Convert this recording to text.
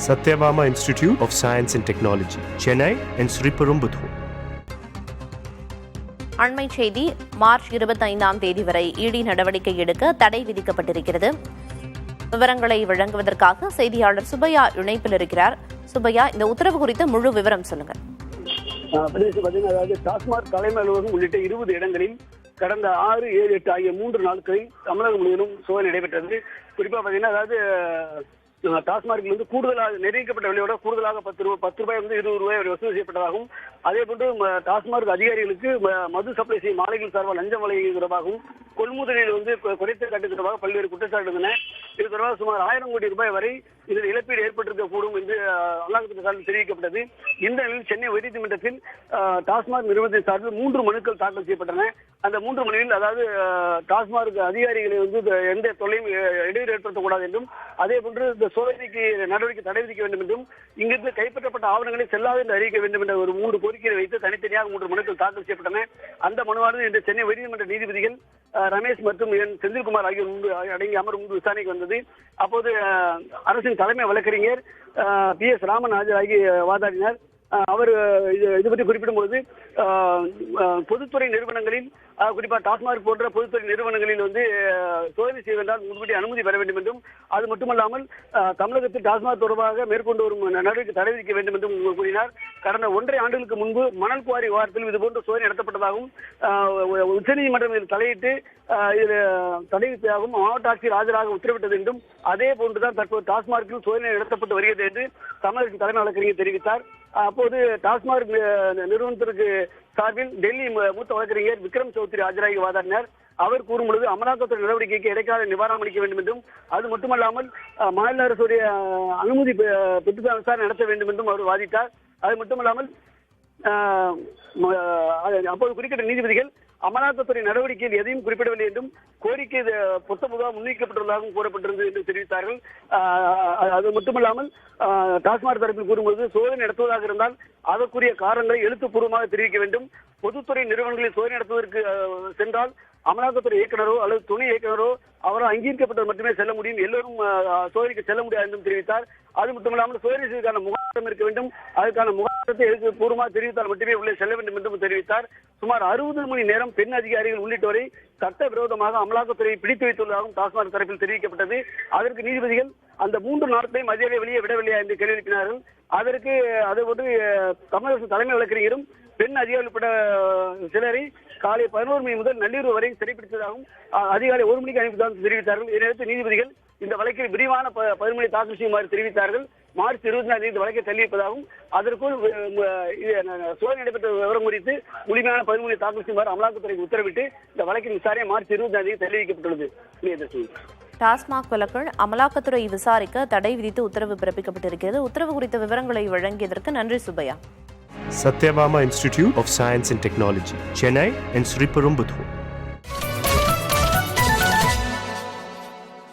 Satyabama Institute of Science and Technology, Chennai and Sriperumbudur. அண்மை செய்தி. March 25ஆம் தேதி வரை இடி நடவடிக்கை எடுக்க தடை விதிக்கப்பட்டிருக்கிறது. விவரங்களை வழங்குவதற்காக செய்தியாளர் சுப்பையா இணைப்பில் இருக்கிறார். சுப்பையா, இந்த உத்தரவு குறித்த முழு விவரம் சொல்லுங்க. அதாவது டாஸ்மாக் தலைமை அலுவலகம் உள்ளிட்ட 20 இடங்களில் கடந்த 6, 7, 8 ஆகிய 3 நாட்களில் தமிழகம் முழுவதும் சோதனை நடைபெற்றது. குறிப்பா பாத்தீங்கன்னா, அதாவது டாஸ்மார்க்கில் வந்து கூடுதலாக நிர்ணயிக்கப்பட்ட விலையோட கூடுதலாக 10 ரூபாய் வந்து 20 ரூபாய் வசூல் செய்யப்பட்டதாகவும், அதே போன்று டாஸ்மார்க் அதிகாரிகளுக்கு மது சப்ளை செய்யும் ஆலைகள் சார்பாக லஞ்சம் வழங்கியது தொடர்பாகவும், கொள்முதலில் வந்து குறைத்த காட்டு தொடர்பாக பல்வேறு குற்றச்சாட்டு இருந்தன. இது தொடர்பாக சுமார் 1000 கோடி ரூபாய் வரை இதில் இழப்பீடு ஏற்பட்டிருக்க கூடும் என்று அமலாக்கத்துறை சார்பில் தெரிவிக்கப்பட்டது. இந்த நிலையில் சென்னை உயர்நீதிமன்றத்தில் டாஸ்மாக் நிறுவனத்தின் சார்பில் 3 மனுக்கள் தாக்கல் செய்யப்பட்டன. அந்த 3 மனுவில் அதாவது டாஸ்மாக் அதிகாரிகளை வந்து எந்த தொல்லையும் இடையூறு ஏற்படுத்தக்கூடாது என்றும், அதே போன்று இந்த சோதனைக்கு நடவடிக்கை தடை விதிக்க வேண்டும் என்றும், இங்கிருந்து கைப்பற்றப்பட்ட ஆவணங்களை செல்லாது என்று அறிவிக்க வேண்டும் என்ற ஒரு 3 கோரிக்கைகளை வைத்து தனித்தனியாக 3 மனுக்கள் தாக்கல் செய்யப்பட்டன. அந்த மனுவானது இன்று சென்னை உயர்நீதிமன்ற நீதிபதிகள் ரமேஷ் மற்றும் செந்தில்குமார் ஆகியோர் முன்பு அடங்கிய அமர்வு முன்பு விசாரணைக்கு வந்தது. அப்போது அரசின் தலைமை வழக்கறிஞர் PS ராமன் ஆஜராகி வாதாடினார். அவர் இது பற்றி குறிப்பிடும் பொழுது, பொதுத்துறை நிறுவனங்களில் குறிப்பா டாஸ்மாக் போன்ற பொதுத்துறை நிறுவனங்களில் வந்து சோதனை செய்வதால் முன்கூட்டி அனுமதி பெற வேண்டும் என்றும், அது மட்டுமல்லாமல் தமிழகத்தில் டாஸ்மாக் தொடர்பாக மேற்கொண்டு வரும் நடவடிக்கை தடை விதிக்க வேண்டும் என்றும் கூறினார். கடந்த 1.5 ஆண்டுகளுக்கு முன்பு மணல் குவாரி விவகாரத்தில் இதுபோன்ற சோதனை நடத்தப்பட்டதாகவும், உச்சநீதிமன்றம் இதில் தலையிட்டு இதில் தடை விதித்தாகவும் மாவட்ட ஆட்சியர் ஆஜராக உத்தரவிட்டது என்றும், அதே போன்றுதான் தற்போது டாஸ்மார்க்கில் சோதனை நடத்தப்பட்டு வருகிறது என்று தமிழக தலைமை வழக்கறிஞர் தெரிவித்தார். அப்போது டாஸ்மாக் நிறுவனத்திற்கு சார்பில் டெல்லி மூத்த வழக்கறிஞர் விக்ரம் சௌத்ரி ஆஜராகி வாதாடினார். அவர் கூறும் பொழுது அமலாக்கத்துறை நடவடிக்கைக்கு இடைக்கால நிவாரணம் அளிக்க வேண்டும் என்றும், அது மட்டுமல்லாமல் மாநில அரசுடைய அனுமதி பெற்று விசாரணை நடத்த வேண்டும் என்றும் அவர் வாதிட்டார். அது மட்டுமல்லாமல் அப்போது குறுக்கிட்ட நீதிபதிகள் அமலாக்கத்துறை நடவடிக்கையில் எதையும் குறிப்பிடவில்லை என்றும், கோரிக்கை புத்தகமாக முன்வைக்கப்பட்டுள்ளதாகவும் கூறப்பட்டிருந்தது என்று தெரிவித்தார்கள். அது மட்டுமல்லாமல் டாஸ்மாக் தரப்பில் கூறும்போது, சோதனை நடத்துவதாக இருந்தால் அதற்குரிய காரணங்களை எழுத்துப்பூர்வமாக தெரிவிக்க வேண்டும். பொதுத்துறை நிறுவனங்களில் சோதனை நடத்துவதற்கு சென்றால் அமலாக்கத்துறை இயக்குநரோ அல்லது துணை இயக்குநரோ அவரால் அங்கீகரிக்கப்பட்டது மட்டுமே செல்ல முடியும், எல்லோரும் சோதனைக்கு செல்ல முடியாது என்றும் தெரிவித்தார். அது மட்டுமில்லாமல் சோதனை செய்வதற்கான முகாம் இருக்க வேண்டும், அதற்கான முகாமத்தை எழுத்துப்பூர்வமாக தெரிவித்தால் மட்டுமே உள்ளே செல்ல வேண்டும் என்றும் தெரிவித்தார். சுமார் 60 மணி நேரம் பெண் அதிகாரிகள் உள்ளிட்டோரை சட்டவிரோதமாக அமலாக்கத்துறையை பிடித்து வைத்துள்ளதாகவும் டாஸ்மாக் தரப்பில் தெரிவிக்கப்பட்டது. அதற்கு நீதிபதிகள் அந்த 3 நாட்களையும் அதிகாரியை வெளியே விடவில்லையா என்று கேள்வி எழுப்பினார்கள். அதற்கு அதேபோன்று தமிழக தலைமை வழக்கறிஞரும் பெண் அதிகாரி உட்பட சிலரை காலை 11 மணி முதல் நள்ளிரவு வரை சிறைப்பிடித்ததாகவும், அதிகாலை 1 மணிக்கு அனுப்பியதாகவும் தெரிவித்தார்கள். இதனையடுத்து நீதிபதிகள் இந்த வழக்கில் விரிவான பதிமொழி தாக்கல் செய்யுமாறு தெரிவித்தார்கள். மார்ச் 24 தேதி இந்த வழக்கை தள்ளியிருப்பதாகவும், அதற்குள் சோதனை நடைபெற்ற விவரம் குறித்து முழுமையான பதிமொழி தாக்கல் செய்யுமாறு அமலாக்கத்துறைக்கு உத்தரவிட்டு இந்த வழக்கின் விசாரணை மார்ச் 24 தேதி தள்ளி வைக்கப்பட்டுள்ளது. டாஸ்மாக் வழக்கில் அமலாக்கத்துறை விசாரிக்க தடை விதித்து உத்தரவு பிறப்பிக்கப்பட்டிருக்கிறது. உத்தரவு குறித்த விவரங்களை வழங்கியதற்கு நன்றி Subbaiah. Satyabama Institute of Science and Technology, Chennai and Sriperumbudur.